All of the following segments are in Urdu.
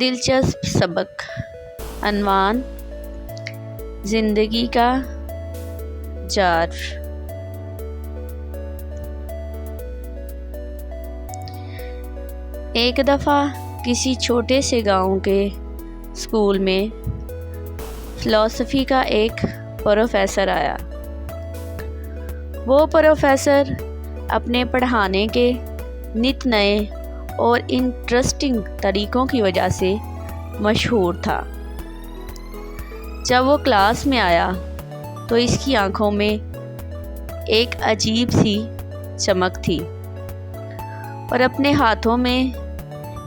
دلچسپ سبق۔ عنوان: زندگی کا جار۔ ایک دفعہ کسی چھوٹے سے گاؤں کے اسکول میں فلسفی کا ایک پروفیسر آیا۔ وہ پروفیسر اپنے پڑھانے کے نت نئے اور انٹرسٹنگ طریقوں کی وجہ سے مشہور تھا۔ جب وہ کلاس میں آیا تو اس کی آنکھوں میں ایک عجیب سی چمک تھی اور اپنے ہاتھوں میں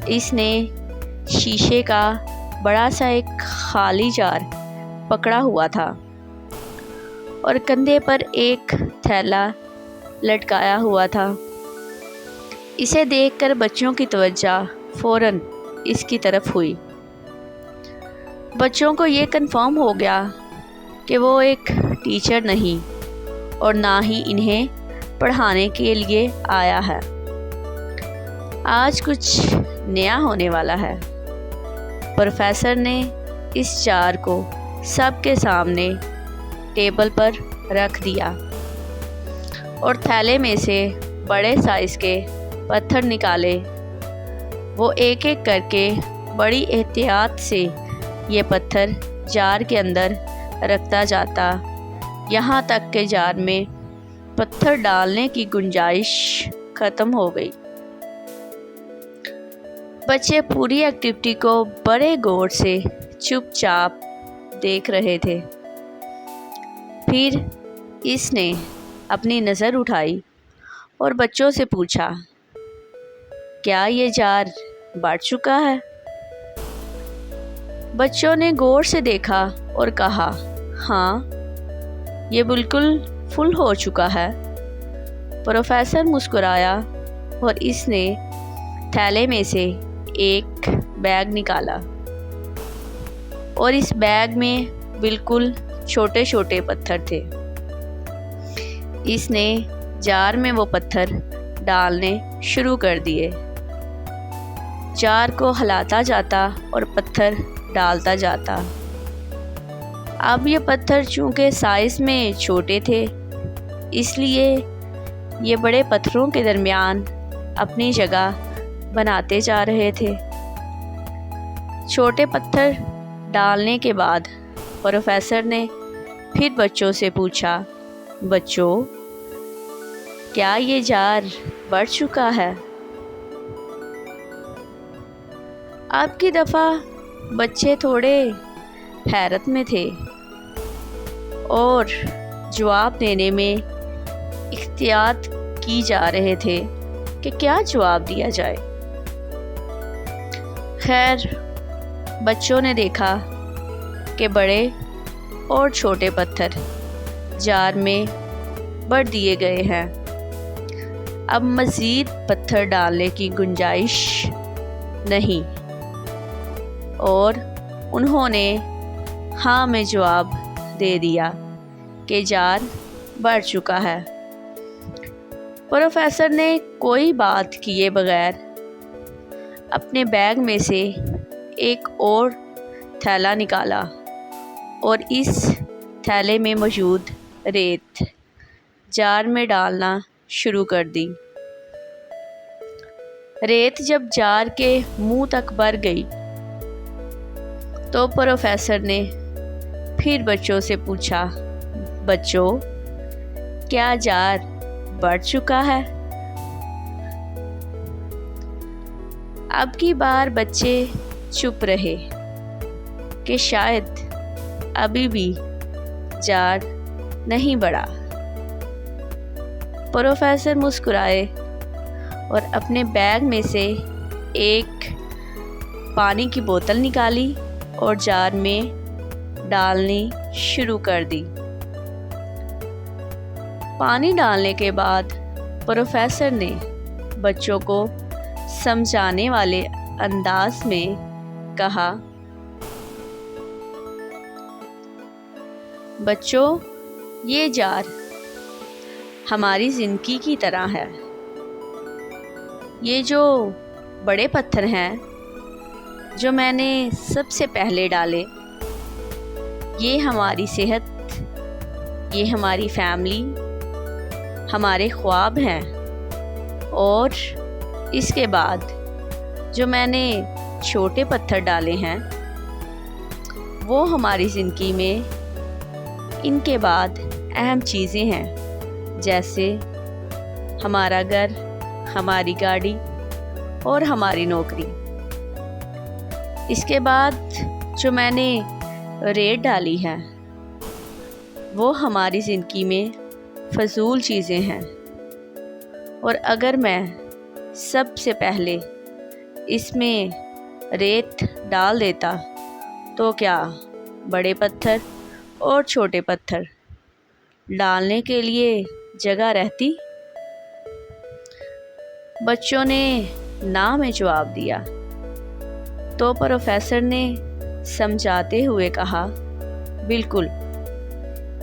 اس نے شیشے کا بڑا سا ایک خالی جار پکڑا ہوا تھا اور کندھے پر ایک تھیلا لٹکایا ہوا تھا۔ اسے دیکھ کر بچوں کی توجہ فوراً اس کی طرف ہوئی۔ بچوں کو یہ کنفرم ہو گیا کہ وہ ایک ٹیچر نہیں اور نہ ہی انہیں پڑھانے کے لیے آیا ہے۔ آج کچھ نیا ہونے والا ہے۔ پروفیسر نے اس جار کو سب کے سامنے ٹیبل پر رکھ دیا اور تھیلے میں سے بڑے سائز کے پتھر نکالے۔ وہ ایک ایک کر کے بڑی احتیاط سے یہ پتھر جار کے اندر رکھتا جاتا، یہاں تک کہ جار میں پتھر ڈالنے کی گنجائش ختم ہو گئی۔ بچے پوری ایکٹیویٹی کو بڑے غور سے چپ چاپ دیکھ رہے تھے۔ پھر اس نے اپنی نظر اٹھائی اور بچوں سے پوچھا، کیا یہ جار بڑھ چکا ہے؟ بچوں نے غور سے دیکھا اور کہا، ہاں، یہ بالکل فل ہو چکا ہے۔ پروفیسر مسکرایا اور اس نے تھیلے میں سے ایک بیگ نکالا اور اس بیگ میں بالکل چھوٹے چھوٹے پتھر تھے۔ اس نے جار میں وہ پتھر ڈالنے شروع کر دیے۔ جار کو ہلاتا جاتا اور پتھر ڈالتا جاتا۔ اب یہ پتھر چونکہ سائز میں چھوٹے تھے، اس لیے یہ بڑے پتھروں کے درمیان اپنی جگہ بناتے جا رہے تھے۔ چھوٹے پتھر ڈالنے کے بعد پروفیسر نے پھر بچوں سے پوچھا، بچوں، کیا یہ جار بڑھ چکا ہے؟ اب کی دفعہ بچے تھوڑے حیرت میں تھے اور جواب دینے میں احتیاط کی جا رہے تھے کہ کیا جواب دیا جائے۔ خیر، بچوں نے دیکھا کہ بڑے اور چھوٹے پتھر جار میں بڑھ دیے گئے ہیں۔ اب مزید پتھر ڈالنے کی گنجائش نہیں، اور انہوں نے ہاں میں جواب دے دیا کہ جار بڑھ چکا ہے۔ پروفیسر نے کوئی بات کیے بغیر اپنے بیگ میں سے ایک اور تھیلا نکالا اور اس تھیلے میں موجود ریت جار میں ڈالنا شروع کر دی۔ ریت جب جار کے منہ تک بھر گئی تو پروفیسر نے پھر بچوں سے پوچھا، بچوں، کیا جار بڑھ چکا ہے؟ اب کی بار بچے چپ رہے کہ شاید ابھی بھی جار نہیں بڑھا۔ پروفیسر مسکرائے اور اپنے بیگ میں سے ایک پانی کی بوتل نکالی اور جار میں ڈالنی شروع کر دی۔ پانی ڈالنے کے بعد پروفیسر نے بچوں کو سمجھانے والے انداز میں کہا، بچوں، یہ جار ہماری زندگی کی طرح ہے۔ یہ جو بڑے پتھر ہیں جو میں نے سب سے پہلے ڈالے۔ یہ ہماری صحت، یہ ہماری فیملی، ہمارے خواب ہیں۔ اور اس کے بعد جو میں نے چھوٹے پتھر ڈالے ہیں وہ ہماری زندگی میں ان کے بعد اہم چیزیں ہیں، جیسے ہمارا گھر، ہماری گاڑی اور ہماری نوکری۔ اس کے بعد جو میں نے ریت ڈالی ہے وہ ہماری زندگی میں فضول چیزیں ہیں۔ اور اگر میں سب سے پہلے اس میں ریت ڈال دیتا تو کیا بڑے پتھر اور چھوٹے پتھر ڈالنے کے لیے جگہ رہتی؟ بچوں نے نہ میں جواب دیا تو پروفیسر نے سمجھاتے ہوئے کہا، بالکل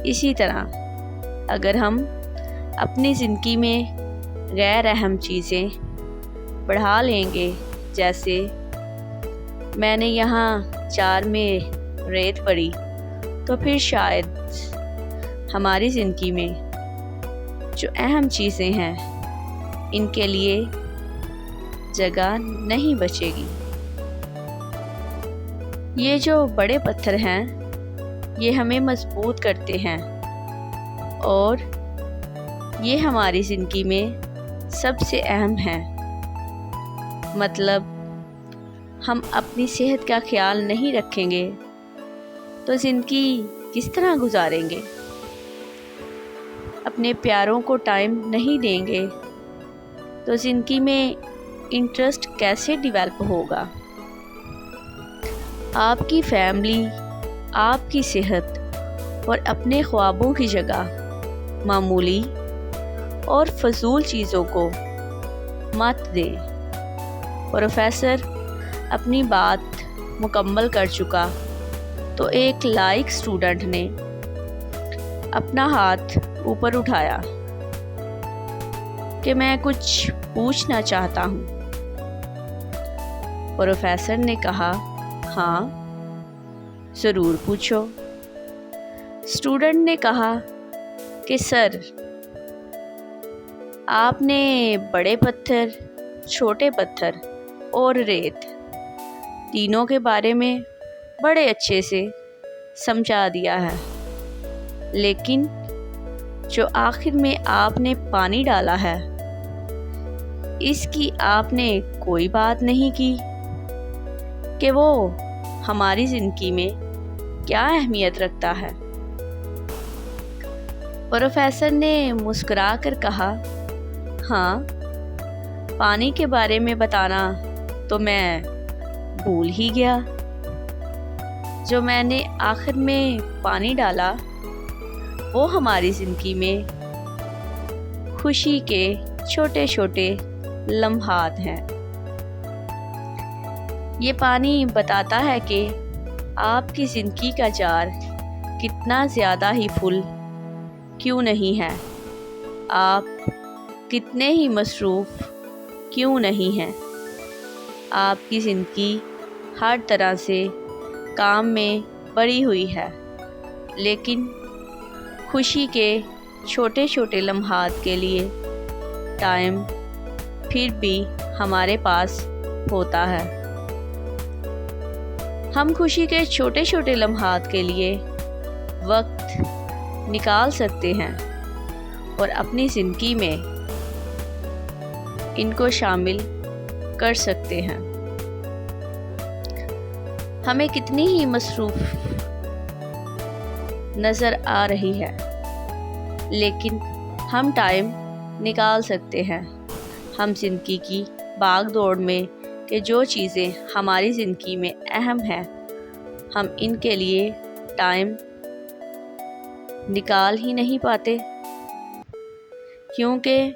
اسی طرح اگر ہم اپنی زندگی میں غیر اہم چیزیں بڑھا لیں گے، جیسے میں نے یہاں 4 میں ریت پڑی، تو پھر شاید ہماری زندگی میں جو اہم چیزیں ہیں ان کے لیے جگہ نہیں بچے گی۔ یہ جو بڑے پتھر ہیں یہ ہمیں مضبوط کرتے ہیں اور یہ ہماری زندگی میں سب سے اہم ہیں۔ مطلب ہم اپنی صحت کا خیال نہیں رکھیں گے تو زندگی کس طرح گزاریں گے؟ اپنے پیاروں کو ٹائم نہیں دیں گے تو زندگی میں انٹرسٹ کیسے ڈیولپ ہوگا؟ آپ کی فیملی، آپ کی صحت اور اپنے خوابوں کی جگہ معمولی اور فضول چیزوں کو مت دیں۔ پروفیسر اپنی بات مکمل کر چکا تو ایک لائق اسٹوڈنٹ نے اپنا ہاتھ اوپر اٹھایا کہ میں کچھ پوچھنا چاہتا ہوں۔ پروفیسر نے کہا، ہاں ضرور پوچھو۔ اسٹوڈنٹ نے کہا کہ سر، آپ نے بڑے پتھر، چھوٹے پتھر اور ریت تینوں کے بارے میں بڑے اچھے سے سمجھا دیا ہے، لیکن جو آخر میں آپ نے پانی ڈالا ہے اس کی آپ نے کوئی بات نہیں کی کہ وہ ہماری زندگی میں کیا اہمیت رکھتا ہے۔ پروفیسر نے مسکرا کر کہا، ہاں پانی کے بارے میں بتانا تو میں بھول ہی گیا۔ جو میں نے آخر میں پانی ڈالا وہ ہماری زندگی میں خوشی کے چھوٹے چھوٹے لمحات ہیں۔ یہ پانی بتاتا ہے کہ آپ کی زندگی کا جار کتنا زیادہ ہی فل کیوں نہیں ہے، آپ کتنے ہی مصروف کیوں نہیں ہیں۔ آپ کی زندگی ہر طرح سے کام میں بڑھی ہوئی ہے، لیکن خوشی کے چھوٹے چھوٹے لمحات کے لیے ٹائم پھر بھی ہمارے پاس ہوتا ہے۔ ہم خوشی کے چھوٹے چھوٹے لمحات کے لیے وقت نکال سکتے ہیں اور اپنی زندگی میں ان کو شامل کر سکتے ہیں۔ ہمیں کتنی ہی مصروف نظر آ رہی ہے، لیکن ہم ٹائم نکال سکتے ہیں۔ ہم زندگی کی بھاگ دوڑ میں کہ جو چیزیں ہماری زندگی میں اہم ہیں، ہم ان کے لیے ٹائم نکال ہی نہیں پاتے، کیونکہ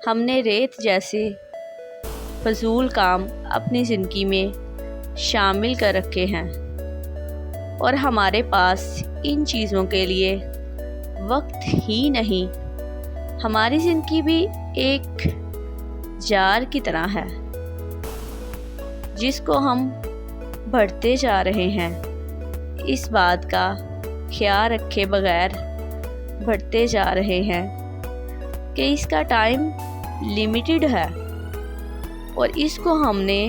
ہم نے ریت جیسے فضول کام اپنی زندگی میں شامل کر رکھے ہیں اور ہمارے پاس ان چیزوں کے لیے وقت ہی نہیں۔ ہماری زندگی بھی ایک جار کی طرح ہے جس کو ہم بڑھتے جا رہے ہیں، اس بات کا خیال رکھے بغیر بڑھتے جا رہے ہیں کہ اس کا ٹائم لیمیٹڈ ہے اور اس کو ہم نے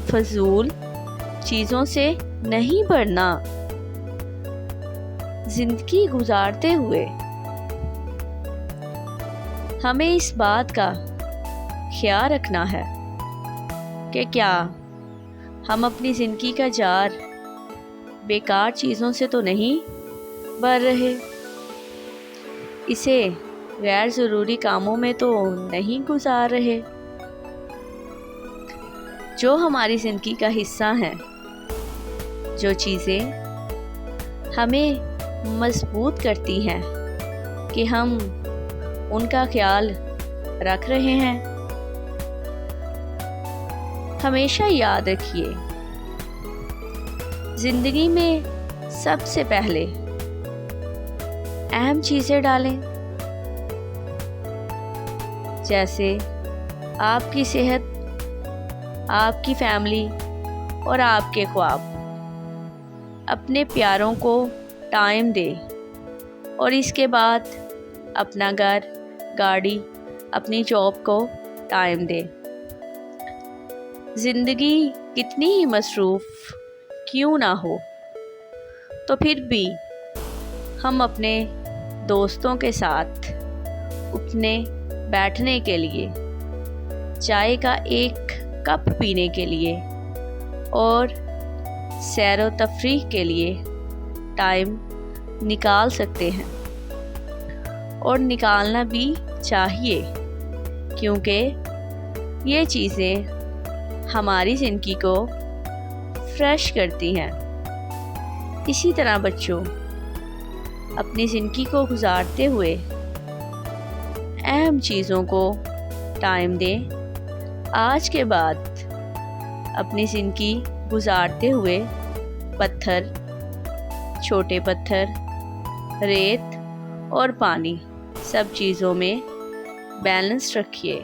فضول چیزوں سے نہیں بڑھنا۔ زندگی گزارتے ہوئے ہمیں اس بات کا خیال رکھنا ہے کہ کیا ہم اپنی زندگی کا جار بیکار چیزوں سے تو نہیں بھر رہے، اسے غیر ضروری کاموں میں تو نہیں گزار رہے جو ہماری زندگی کا حصہ ہیں، جو چیزیں ہمیں مضبوط کرتی ہیں کہ ہم ان کا خیال رکھ رہے ہیں۔ ہمیشہ یاد رکھیے، زندگی میں سب سے پہلے اہم چیزیں ڈالیں، جیسے آپ کی صحت، آپ کی فیملی اور آپ کے خواب۔ اپنے پیاروں کو ٹائم دیں اور اس کے بعد اپنا گھر، گاڑی، اپنی جاب کو ٹائم دیں۔ زندگی کتنی ہی مصروف کیوں نہ ہو تو پھر بھی ہم اپنے دوستوں کے ساتھ اٹھنے بیٹھنے کے لیے، چائے کا ایک کپ پینے کے لیے اور سیر و تفریح کے لیے ٹائم نکال سکتے ہیں، اور نکالنا بھی چاہیے، کیونکہ یہ چیزیں ہماری زندگی کو فریش کرتی ہیں۔ اسی طرح بچوں، اپنی زندگی کو گزارتے ہوئے اہم چیزوں کو ٹائم دیں۔ آج کے بعد اپنی زندگی گزارتے ہوئے پتھر، چھوٹے پتھر، ریت اور پانی، سب چیزوں میں بیلنس رکھیے۔